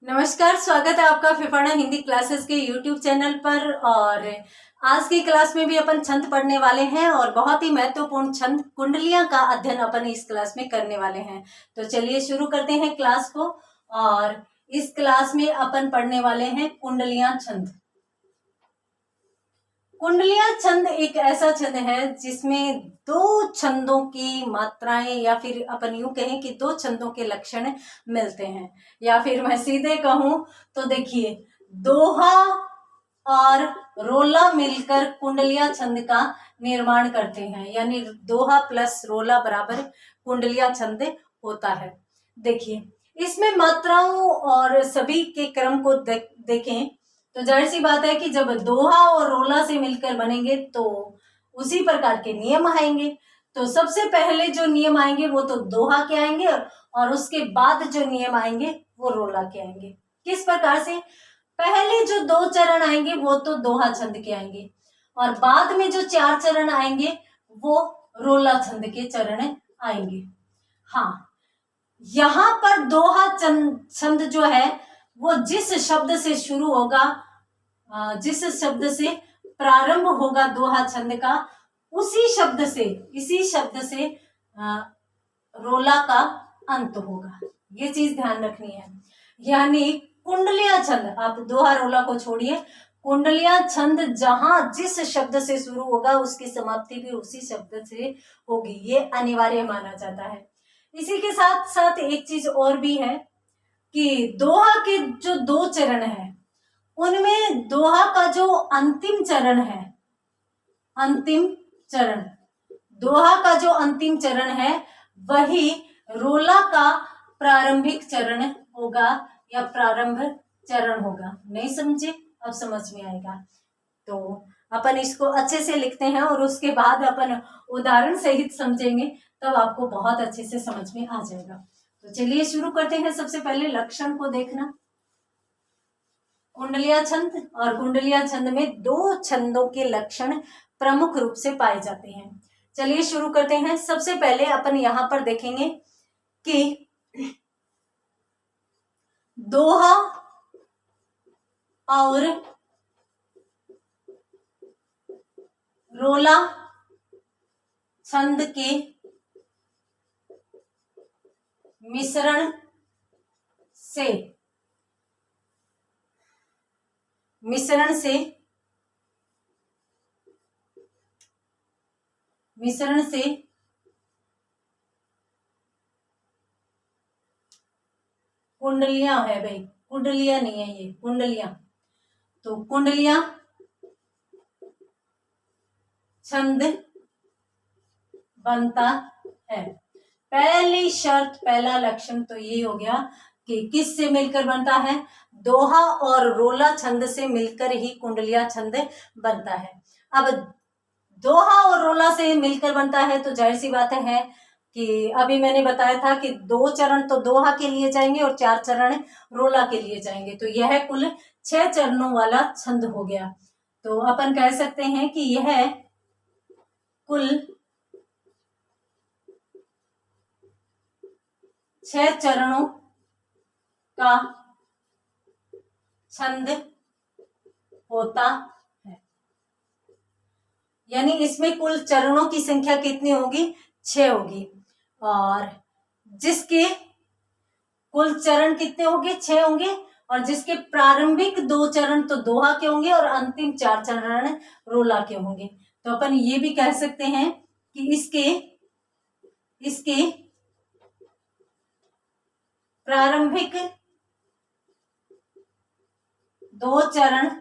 नमस्कार, स्वागत है आपका फिफाना हिंदी क्लासेस के यूट्यूब चैनल पर। और आज की क्लास में भी अपन छंद पढ़ने वाले हैं और बहुत ही महत्वपूर्ण छंद कुंडलियां का अध्ययन अपन इस क्लास में करने वाले हैं। तो चलिए शुरू करते हैं क्लास को। और इस क्लास में अपन पढ़ने वाले हैं कुंडलियां छंद। कुंडलियां छंद एक ऐसा छंद है जिसमें दो छंदों की मात्राएं, या फिर अपन यूं कहें कि दो छंदों के लक्षण मिलते हैं। या फिर मैं सीधे कहूं तो देखिए, दोहा और रोला मिलकर कुंडलिया छंद का निर्माण करते हैं, यानी दोहा प्लस रोला बराबर कुंडलिया छंद होता है। देखिए, इसमें मात्राओं और सभी के क्रम को देखें तो जाहिर सी बात है कि जब दोहा और रोला से मिलकर बनेंगे तो उसी प्रकार के नियम आएंगे। तो सबसे पहले जो नियम आएंगे वो तो दोहा के आएंगे और उसके बाद जो नियम आएंगे वो रोला के आएंगे। किस प्रकार से? पहले जो दो चरण आएंगे वो तो दोहा छंद के आएंगे और बाद में जो चार चरण आएंगे वो रोला छंद के चरण आएंगे। हाँ, यहाँ पर दोहा छंद जो है वो जिस शब्द से शुरू होगा, जिस शब्द से प्रारंभ होगा दोहा छंद का, इसी शब्द से रोला का अंत होगा। ये चीज ध्यान रखनी है। यानी कुंडलिया छंद, आप दोहा रोला को छोड़िए, कुंडलिया छंद जहां जिस शब्द से शुरू होगा उसकी समाप्ति भी उसी शब्द से होगी, ये अनिवार्य माना जाता है। इसी के साथ साथ एक चीज और भी है कि दोहा के जो दो चरण है उनमें दोहा का जो अंतिम चरण है, दोहा का जो अंतिम चरण है वही रोला का प्रारंभिक चरण होगा या प्रारंभ चरण होगा। नहीं समझे? अब समझ में आएगा। तो अपन इसको अच्छे से लिखते हैं और उसके बाद अपन उदाहरण सहित समझेंगे, तब आपको बहुत अच्छे से समझ में आ जाएगा। तो चलिए शुरू करते हैं। सबसे पहले लक्षण को देखना। कुंडलिया छंद, और कुंडलिया छंद में दो छंदों के लक्षण प्रमुख रूप से पाए जाते हैं। चलिए शुरू करते हैं। सबसे पहले अपन यहां पर देखेंगे कि दोहा और रोला छंद के मिश्रण से कुंडलियां है भाई, कुंडलियां नहीं है, ये कुंडलियां। तो कुंडलियां छंद बनता है। पहली शर्त, पहला लक्षण तो ये हो गया कि किस से मिलकर बनता है? दोहा और रोला छंद से मिलकर ही कुंडलिया छंद बनता है। अब दोहा और रोला से मिलकर बनता है तो जाहिर सी बात है कि अभी मैंने बताया था कि दो चरण तो दोहा के लिए जाएंगे और चार चरण रोला के लिए जाएंगे, तो यह कुल 6 चरणों वाला छंद हो गया। तो अपन कह सकते हैं कि यह कुल 6 चरणों का छंद होता है। यानी इसमें कुल चरणों की संख्या कितनी होगी? 6 होगी। और जिसके कुल चरण कितने होंगे? 6 होंगे। और जिसके प्रारंभिक 2 चरण तो दोहा के होंगे और अंतिम 4 चरण रोला के होंगे। तो अपन ये भी कह सकते हैं कि इसके प्रारंभिक 2 चरण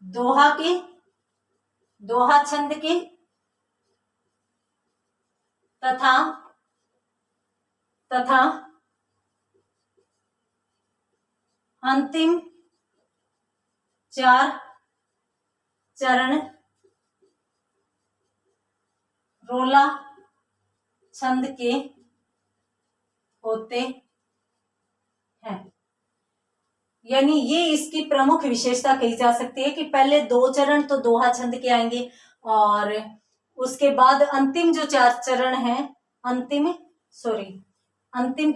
दोहा छंद के तथा अंतिम 4 चरण रोला छंद के होते हैं। यानी ये इसकी प्रमुख विशेषता कही जा सकती है कि पहले 2 चरण तो दोहा छंद के आएंगे और उसके बाद अंतिम जो 4 चरण हैं, अंतिम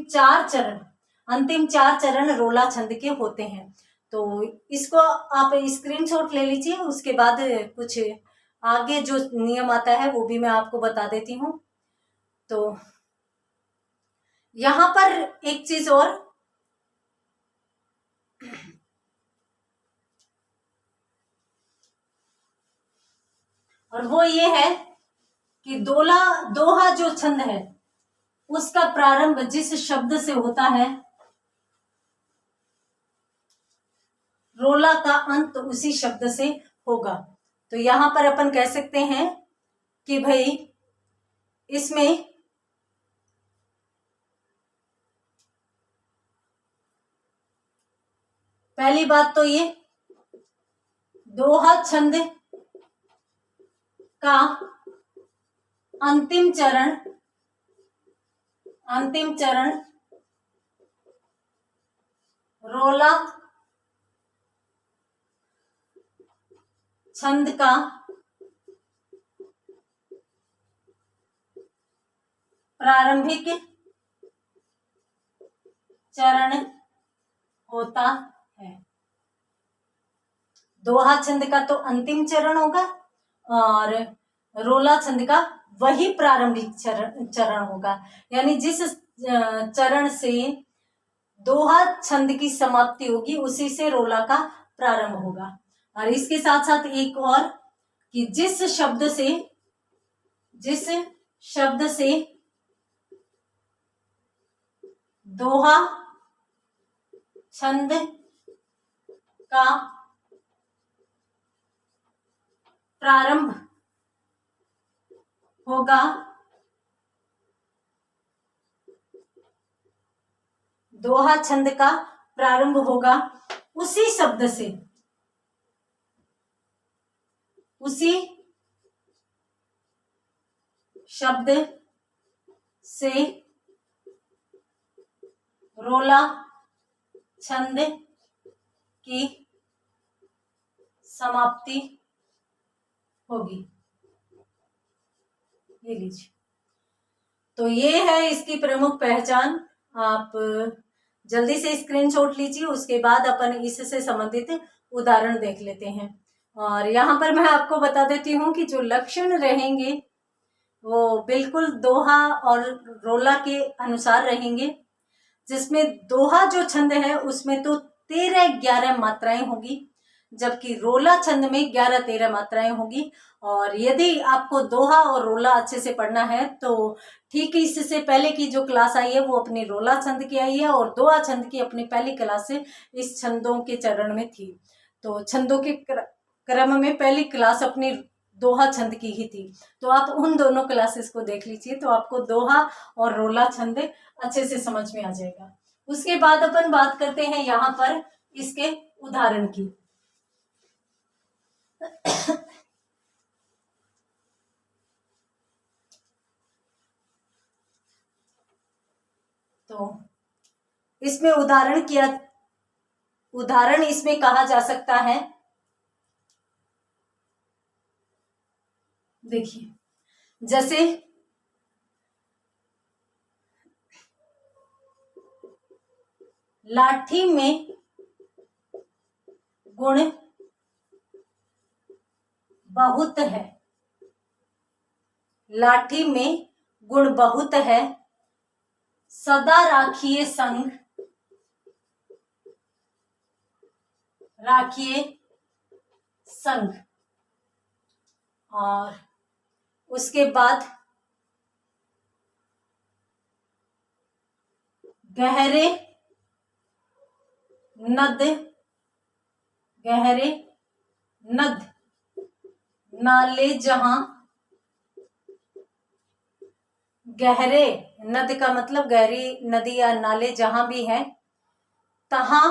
4 चरण, अंतिम 4 चरण रोला छंद के होते हैं। तो इसको आप स्क्रीनशॉट ले लीजिए। उसके बाद कुछ आगे जो नियम आता है वो भी मैं आपको बता देती हूँ। तो यहाँ पर एक चीज और वो ये है कि दोहा जो छंद है उसका प्रारंभ जिस शब्द से होता है, रोला का अंत उसी शब्द से होगा। तो यहां पर अपन कह सकते हैं कि भाई इसमें पहली बात तो ये दोहा छंद का अंतिम चरण रोला छंद का प्रारंभिक चरण होता है। दोहा छंद का तो अंतिम चरण होगा और रोला छंद का वही प्रारंभिक चरण होगा। यानी जिस चरण से दोहा छंद की समाप्ति होगी उसी से रोला का प्रारंभ होगा। और इसके साथ साथ एक और कि जिस शब्द से दोहा छंद का प्रारंभ होगा, दोहा छंद का प्रारंभ होगा उसी शब्द से रोला छंद की समाप्ति होगी। ये लीजिए। तो ये है इसकी प्रमुख पहचान। आप जल्दी से स्क्रीनशॉट लीजिए। उसके बाद अपन इससे संबंधित उदाहरण देख लेते हैं। और यहाँ पर मैं आपको बता देती हूँ कि जो लक्षण रहेंगे वो बिल्कुल दोहा और रोला के अनुसार रहेंगे। जिसमें दोहा जो छंद है उसमें तो 13-11 मात्राएं होगी, जबकि रोला छंद में 11-13 मात्राएं होगी। और यदि आपको दोहा और रोला अच्छे से पढ़ना है तो ठीक है, इससे पहले की जो क्लास आई है वो अपनी रोला छंद की आई है और दोहा छंद की अपनी पहली क्लास से इस छंदों के चरण में थी। तो छंदों के क्रम में पहली क्लास अपनी दोहा छंद की ही थी। तो आप उन दोनों क्लासेस को देख लीजिए तो आपको दोहा और रोला छंद अच्छे से समझ में आ जाएगा। उसके बाद अपन बात करते हैं यहाँ पर इसके उदाहरण की। तो इसमें उदाहरण इसमें कहा जा सकता है, देखिए जैसे लाठी में गुण बहुत है, लाठी में गुण बहुत है, सदा राखिए संग, राखिए संग। और उसके बाद गहरे नद नाले जहां, गहरे नद का मतलब गहरी नदी या नाले जहां भी है, तहां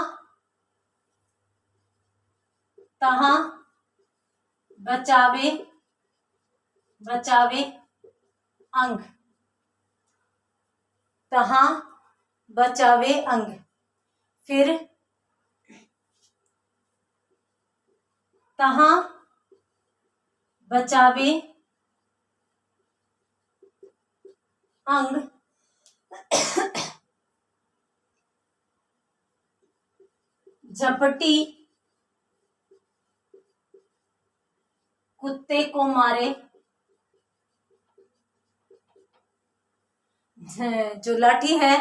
बचावे अंग, तहां बचावे अंग। फिर तहां बचावे अंग झपटी कुत्ते को मारे। जो लाठी है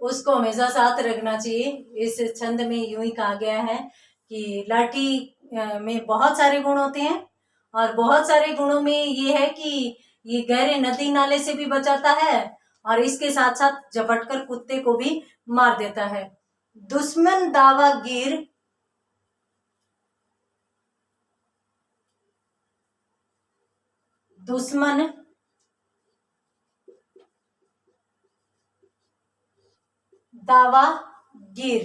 उसको हमेशा साथ रखना चाहिए। इस छंद में यूं ही कहा गया है कि लाठी में बहुत सारे गुण होते हैं और बहुत सारे गुणों में ये है कि ये गहरे नदी नाले से भी बचाता है और इसके साथ साथ झपटकर कुत्ते को भी मार देता है। दुश्मन दावा गिर दुश्मन दावा गिर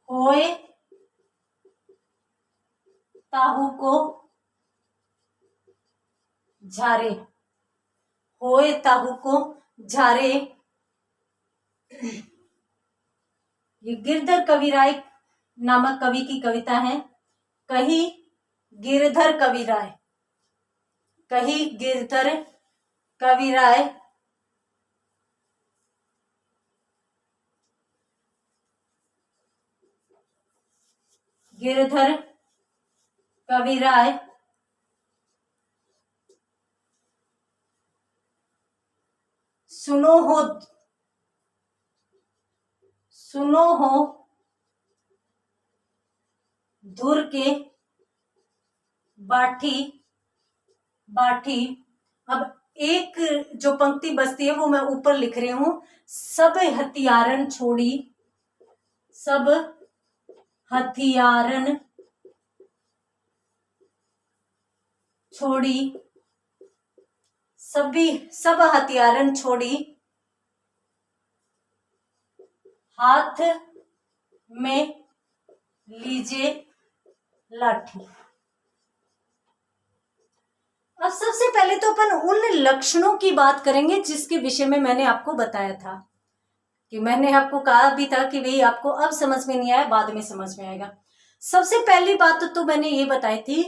होए ताहू को झारे। होए ताहू को झारे। ये गिरधर कविराय नामक कवि की कविता है। कही गिरधर कविराय, कही गिरधर कविराय गिरधर कविराय सुनो हो धुर के बाठी। अब एक जो पंक्ति बचती है वो मैं ऊपर लिख रही हूं। सब हथियारन छोड़ी, सब हथियारन छोड़ी, सब हथियारन छोड़ी, हाथ में लीजिए लाठी। अब सबसे पहले तो अपन उन लक्षणों की बात करेंगे जिसके विषय में मैंने आपको बताया था कि मैंने आपको कहा भी था कि भाई आपको अब समझ में नहीं आया, बाद में समझ में आएगा। सबसे पहली बात तो मैंने ये बताई थी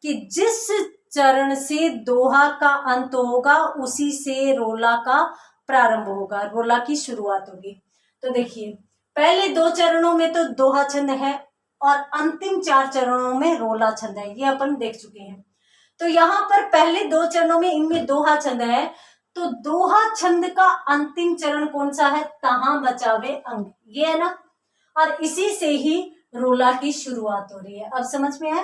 कि जिस चरण से दोहा का अंत होगा उसी से रोला का प्रारंभ होगा, रोला की शुरुआत होगी। तो देखिए पहले 2 चरणों में तो दोहा छंद है और अंतिम 4 चरणों में रोला छंद है, ये अपन देख चुके हैं। तो यहाँ पर पहले 2 चरणों में इनमें दोहा छंद है, तो दोहा छंद का अंतिम चरण कौन सा है? तहां बचावे अंग, ये है ना। और इसी से ही रोला की शुरुआत हो रही है। अब समझ में आया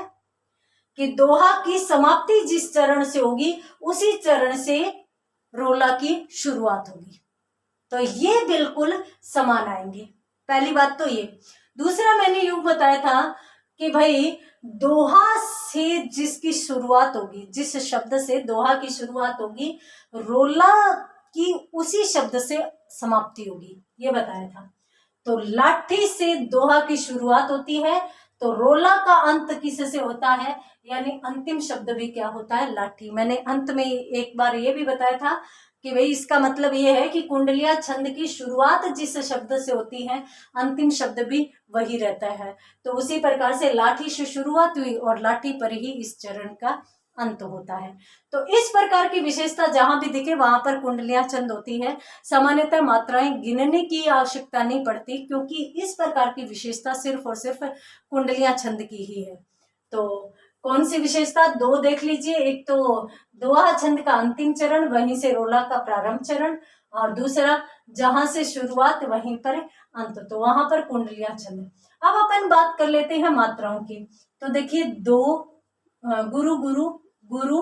कि दोहा की समाप्ति जिस चरण से होगी उसी चरण से रोला की शुरुआत होगी। तो ये बिल्कुल समान आएंगे, पहली बात तो ये। दूसरा मैंने यूं बताया था कि भाई दोहा से जिसकी शुरुआत होगी, जिस शब्द से दोहा की शुरुआत होगी, रोला की उसी शब्द से समाप्ति होगी, ये बताया था। तो लाठी से दोहा की शुरुआत होती है, तो रोला का अंत किससे होता है, यानी अंतिम शब्द भी क्या होता है? लाठी। मैंने अंत में एक बार ये भी बताया था कि भाई इसका मतलब ये है कि कुंडलिया छंद की शुरुआत जिस शब्द से होती है अंतिम शब्द भी वही रहता है। तो उसी प्रकार से लाठी से शुरुआत हुई और लाठी पर ही इस चरण का अंत होता है। तो इस प्रकार की विशेषता जहां भी दिखे वहां पर कुंडलिया छंद होती है। सामान्यतः मात्राएं गिनने की आवश्यकता नहीं पड़ती क्योंकि इस प्रकार की विशेषता सिर्फ और सिर्फ कुंडलिया छंद की ही है। तो कौन सी विशेषता? 2 देख लीजिए, एक तो दोहा छंद का अंतिम चरण, वहीं से रोला का प्रारंभ चरण, और दूसरा जहां से शुरुआत वहीं पर अंत, तो वहां पर कुंडलिया छंद। अब अपन बात कर लेते हैं मात्राओं की। तो देखिए 2 गुरु गुरु गुरु,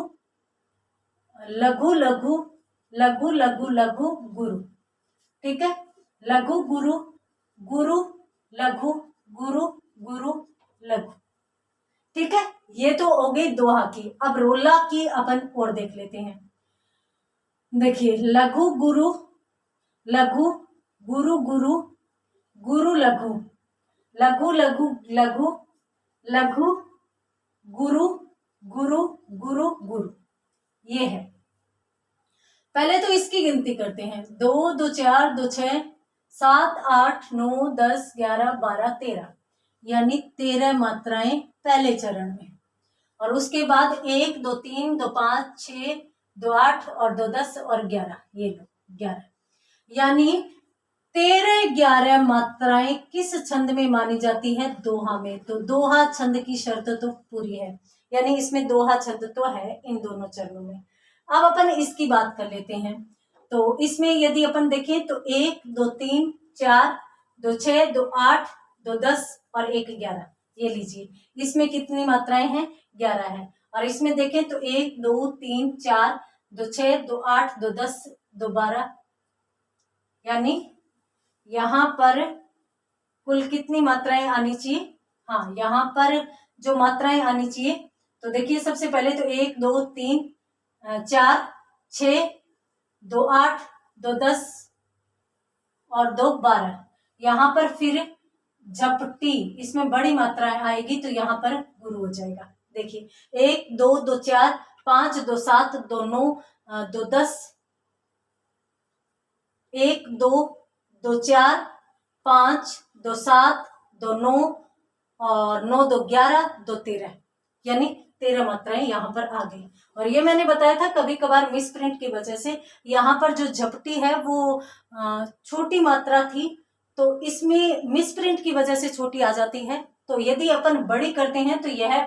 लघु लघु लघु लघु लघु गुरु, ठीक है। लघु गुरु गुरु लघु गुरु गुरु लघु, ठीक है। ये तो हो गई दोहा की। अब रोला की अपन और देख लेते हैं। देखिए लघु गुरु लघु गुरु गुरु गुरु लघु, लघु लघु लघु लघु गुरु गुरु गुरु गुरु, ये है। पहले तो इसकी गिनती करते हैं। 2 2 4 2 6 7 8 9 10 11 12 13, यानी 13 मात्राएं पहले चरण में। और उसके बाद 1 2 3 2 5 6 2 8 और 2 10 और 11, ये लो 11, यानी 13-11 मात्राएं किस छंद में मानी जाती है? दोहा में। तो दोहा छंद की शर्त तो पूरी है, यानी इसमें दोहा छंद तो है इन दोनों चरणों में। अब अपन इसकी बात कर लेते हैं। तो इसमें यदि अपन देखें तो 1 2 3 4 2 6 2 8 2 10 और 1 11, ये लीजिए, इसमें कितनी मात्राएं हैं? 11 है। और इसमें देखें तो 1 2 3 4 2 6 2 8 2 10 2 12, यानी यहाँ पर कुल कितनी मात्राएं आनी चाहिए? हाँ, यहाँ पर जो मात्राएं आनी चाहिए, तो देखिए सबसे पहले तो 1 2 3 4 6 2 8 2 10 और 2 12, यहाँ पर फिर झपटी, इसमें बड़ी मात्राएं आएगी तो यहाँ पर गुरु हो जाएगा। देखिए 1 2 2 4 5 2 7 2 9 2 10, 1 2 2 4 5 2 7 2 9 और 9 2 11 2 13, यानी 13 मात्राएं यहाँ पर आ गई। और ये मैंने बताया था कभी कभार मिस प्रिंट की वजह से यहाँ पर जो झपटी है वो छोटी मात्रा थी, तो इसमें मिस प्रिंट की वजह से छोटी आ जाती है। तो यदि अपन बड़ी करते हैं तो यह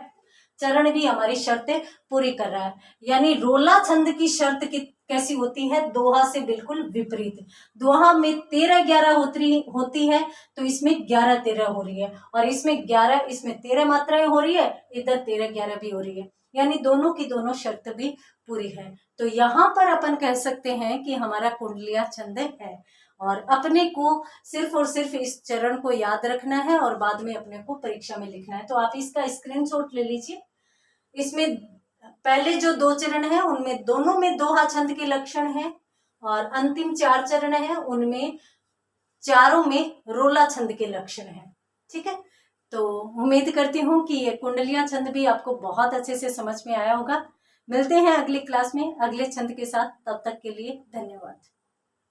चरण भी हमारी शर्तें पूरी कर रहा है। यानी रोला छंद की शर्त की कैसी होती है? दोहा से बिल्कुल विपरीत। दोहा में 13-11 होती है, तो इसमें 11-13 हो रही है, और इसमें 11, इसमें 13 मात्राएं हो रही है, इधर 13-11 भी हो रही है, यानी दोनों की दोनों शर्त भी पूरी है। तो यहाँ पर अपन कह सकते हैं कि हमारा कुंडलिया छंद है, और अपने को सिर्फ और सिर्फ इस चरण को याद रखना है और बाद में अपने को परीक्षा में लिखना है। तो आप इसका स्क्रीनशॉट ले लीजिए। इसमें पहले जो 2 चरण है उनमें दोनों में दोहा छंद के लक्षण हैं, और अंतिम 4 चरण है उनमें चारों में रोला छंद के लक्षण हैं। ठीक है, तो उम्मीद करती हूँ कि ये कुंडलिया छंद भी आपको बहुत अच्छे से समझ में आया होगा। मिलते हैं अगली क्लास में अगले छंद के साथ, तब तक के लिए धन्यवाद।